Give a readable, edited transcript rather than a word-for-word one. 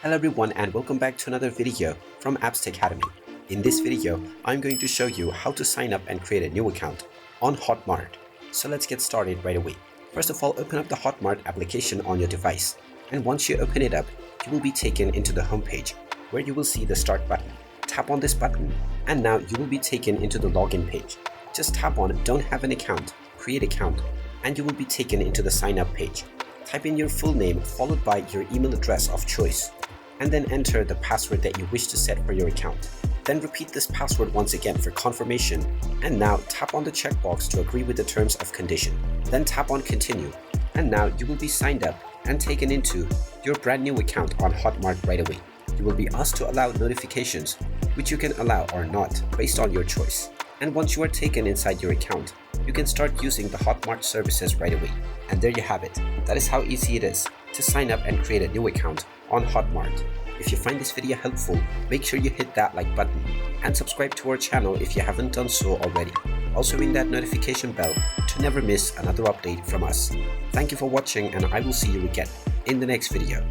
Hello everyone and welcome back to another video from Apps Academy. In this video, I'm going to show you how to sign up and create a new account on Hotmart. So let's get started right away. First of all, open up the Hotmart application on your device. And once you open it up, you will be taken into the home page where you will see the start button. Tap on this button and now you will be taken into the login page. Just tap on don't have an account, create account, and you will be taken into the sign up page. Type in your full name followed by your email address of choice, and then enter the password that you wish to set for your account. Then repeat this password once again for confirmation, and now tap on the checkbox to agree with the terms of condition. Then tap on continue, and now you will be signed up and taken into your brand new account on Hotmart right away. You will be asked to allow notifications, which you can allow or not based on your choice. And once you are taken inside your account, you can start using the Hotmart services right away. And there you have it. That is how easy it is to sign up and create a new account on Hotmart. If you find this video helpful, make sure you hit that like button and subscribe to our channel if you haven't done so already. Also ring that notification bell to never miss another update from us. Thank you for watching and I will see you again in the next video.